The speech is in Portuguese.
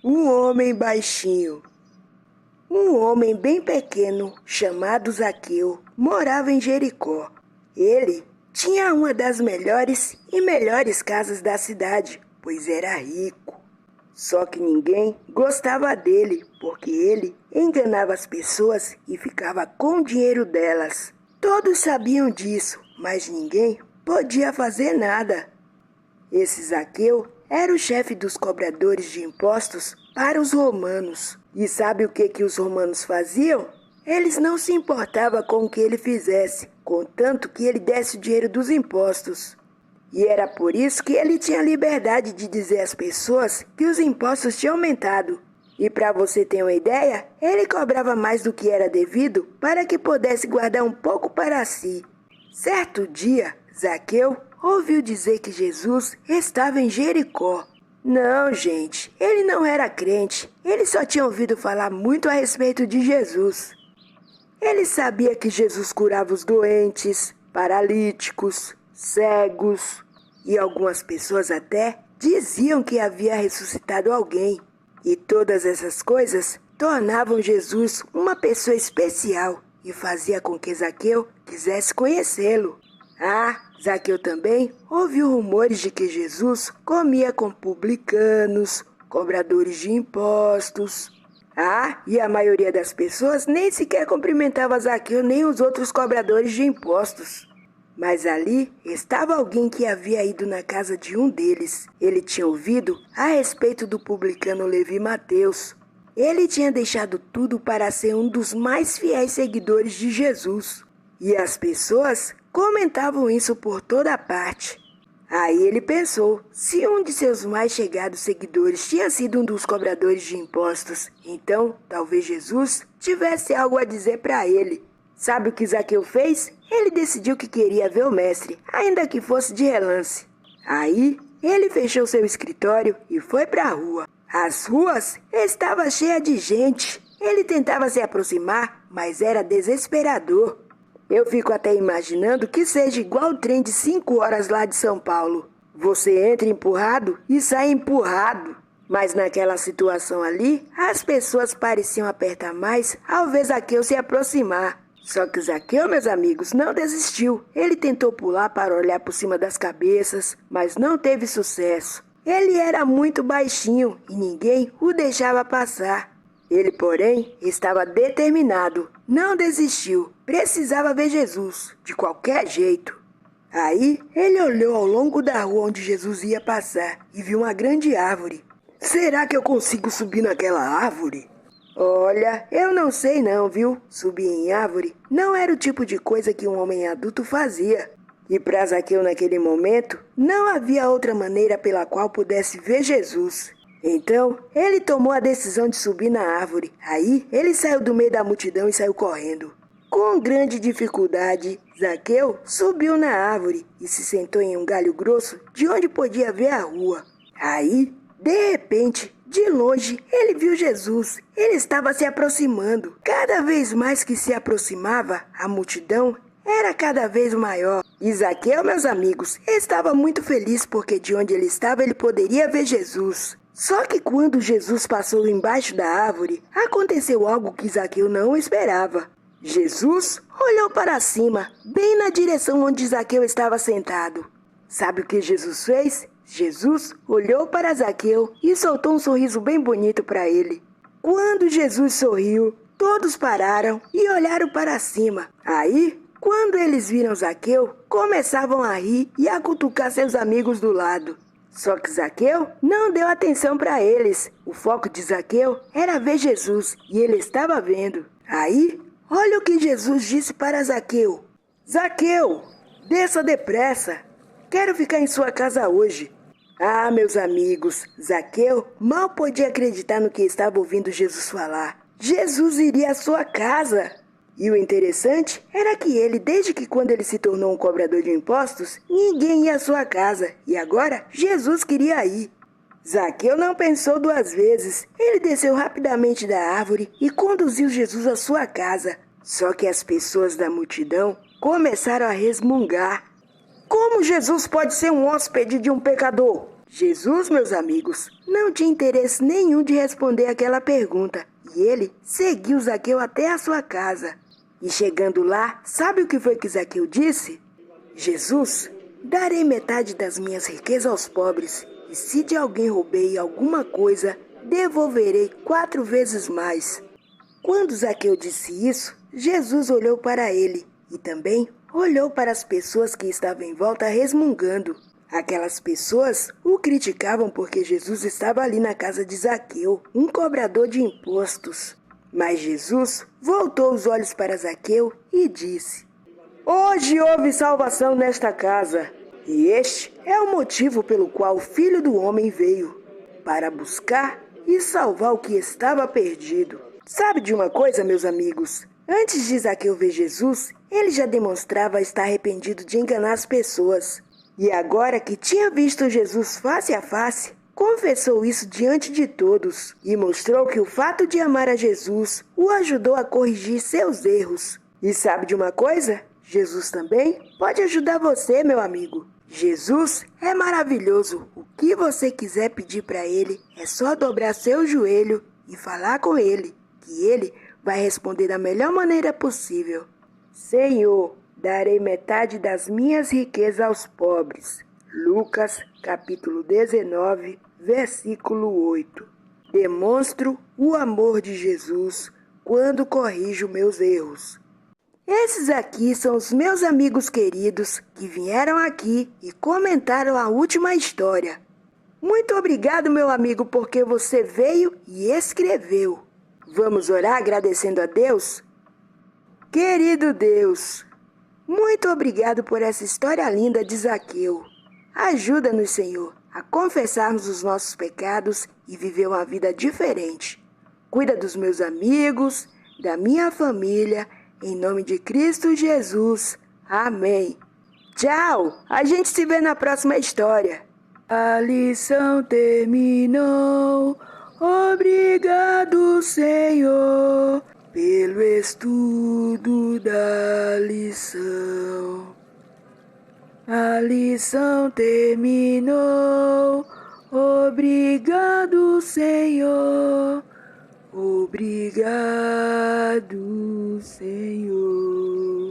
Um homem baixinho. Um homem bem pequeno, chamado Zaqueu, morava em Jericó. Ele tinha uma das melhores casas da cidade, pois era rico. Só que ninguém gostava dele, porque ele enganava as pessoas e ficava com o dinheiro delas. Todos sabiam disso, mas ninguém podia fazer nada. Esse Zaqueu era o chefe dos cobradores de impostos para os romanos. E sabe o que os romanos faziam? Eles não se importavam com o que ele fizesse, contanto que ele desse o dinheiro dos impostos. E era por isso que ele tinha liberdade de dizer às pessoas que os impostos tinham aumentado. E para você ter uma ideia, ele cobrava mais do que era devido para que pudesse guardar um pouco para si. Certo dia, Zaqueu ouviu dizer que Jesus estava em Jericó. Não, gente, ele não era crente. Ele só tinha ouvido falar muito a respeito de Jesus. Ele sabia que Jesus curava os doentes, paralíticos, cegos, e algumas pessoas até diziam que havia ressuscitado alguém. E todas essas coisas tornavam Jesus uma pessoa especial e fazia com que Zaqueu quisesse conhecê-lo. Zaqueu também ouviu rumores de que Jesus comia com publicanos, cobradores de impostos. E a maioria das pessoas nem sequer cumprimentava Zaqueu nem os outros cobradores de impostos. Mas ali estava alguém que havia ido na casa de um deles. Ele tinha ouvido a respeito do publicano Levi Mateus. Ele tinha deixado tudo para ser um dos mais fiéis seguidores de Jesus. E as pessoas comentavam isso por toda parte. Aí ele pensou, se um de seus mais chegados seguidores tinha sido um dos cobradores de impostos, então talvez Jesus tivesse algo a dizer para ele. Sabe o que Zaqueu fez? Ele decidiu que queria ver o mestre, ainda que fosse de relance. Aí ele fechou seu escritório e foi para a rua. As ruas estavam cheias de gente. Ele tentava se aproximar, mas era desesperador. Eu fico até imaginando que seja igual o trem de 5 horas lá de São Paulo. Você entra empurrado e sai empurrado. Mas naquela situação ali, as pessoas pareciam apertar mais ao ver Zaqueu se aproximar. Só que Zaqueu, meus amigos, não desistiu. Ele tentou pular para olhar por cima das cabeças, mas não teve sucesso. Ele era muito baixinho e ninguém o deixava passar. Ele, porém, estava determinado, não desistiu, precisava ver Jesus, de qualquer jeito. Aí, ele olhou ao longo da rua onde Jesus ia passar e viu uma grande árvore. Será que eu consigo subir naquela árvore? Olha, eu não sei não, viu? Subir em árvore não era o tipo de coisa que um homem adulto fazia. E para Zaqueu naquele momento, não havia outra maneira pela qual pudesse ver Jesus. Então, ele tomou a decisão de subir na árvore. Aí, ele saiu do meio da multidão e saiu correndo. Com grande dificuldade, Zaqueu subiu na árvore e se sentou em um galho grosso de onde podia ver a rua. Aí, de repente, de longe, ele viu Jesus. Ele estava se aproximando. Cada vez mais que se aproximava, a multidão era cada vez maior. E Zaqueu, meus amigos, estava muito feliz porque de onde ele estava ele poderia ver Jesus. Só que quando Jesus passou embaixo da árvore, aconteceu algo que Zaqueu não esperava. Jesus olhou para cima, bem na direção onde Zaqueu estava sentado. Sabe o que Jesus fez? Jesus olhou para Zaqueu e soltou um sorriso bem bonito para ele. Quando Jesus sorriu, todos pararam e olharam para cima. Aí, quando eles viram Zaqueu, começavam a rir e a cutucar seus amigos do lado. Só que Zaqueu não deu atenção para eles. O foco de Zaqueu era ver Jesus e ele estava vendo. Aí, olha o que Jesus disse para Zaqueu. Zaqueu, desça depressa. Quero ficar em sua casa hoje. Meus amigos, Zaqueu mal podia acreditar no que estava ouvindo Jesus falar. Jesus iria à sua casa. E o interessante era que ele, desde que quando ele se tornou um cobrador de impostos, ninguém ia à sua casa. E agora, Jesus queria ir. Zaqueu não pensou 2 vezes. Ele desceu rapidamente da árvore e conduziu Jesus à sua casa. Só que as pessoas da multidão começaram a resmungar. Como Jesus pode ser um hóspede de um pecador? Jesus, meus amigos, não tinha interesse nenhum de responder aquela pergunta, e ele seguiu Zaqueu até a sua casa. E chegando lá, sabe o que foi que Zaqueu disse? Jesus, darei metade das minhas riquezas aos pobres, e se de alguém roubei alguma coisa, devolverei 4 vezes mais. Quando Zaqueu disse isso, Jesus olhou para ele e também olhou para as pessoas que estavam em volta resmungando. Aquelas pessoas o criticavam porque Jesus estava ali na casa de Zaqueu, um cobrador de impostos. Mas Jesus voltou os olhos para Zaqueu e disse: Hoje houve salvação nesta casa, e este é o motivo pelo qual o Filho do Homem veio, para buscar e salvar o que estava perdido. Sabe de uma coisa, meus amigos? Antes de Zaqueu ver Jesus, ele já demonstrava estar arrependido de enganar as pessoas. E agora que tinha visto Jesus face a face, confessou isso diante de todos e mostrou que o fato de amar a Jesus o ajudou a corrigir seus erros. E sabe de uma coisa? Jesus também pode ajudar você, meu amigo. Jesus é maravilhoso. O que você quiser pedir para ele é só dobrar seu joelho e falar com ele, que ele vai responder da melhor maneira possível. Senhor, darei metade das minhas riquezas aos pobres. Lucas, capítulo 19, versículo 8. Demonstro o amor de Jesus quando corrijo meus erros. Esses aqui são os meus amigos queridos que vieram aqui e comentaram a última história. Muito obrigado, meu amigo, porque você veio e escreveu. Vamos orar agradecendo a Deus? Querido Deus, muito obrigado por essa história linda de Zaqueu. Ajuda-nos, Senhor, a confessarmos os nossos pecados e viver uma vida diferente. Cuida dos meus amigos, da minha família, em nome de Cristo Jesus. Amém. Tchau! A gente se vê na próxima história. A lição terminou. Obrigado, Senhor, pelo estudo da lição. A lição terminou. Obrigado, Senhor. Obrigado, Senhor.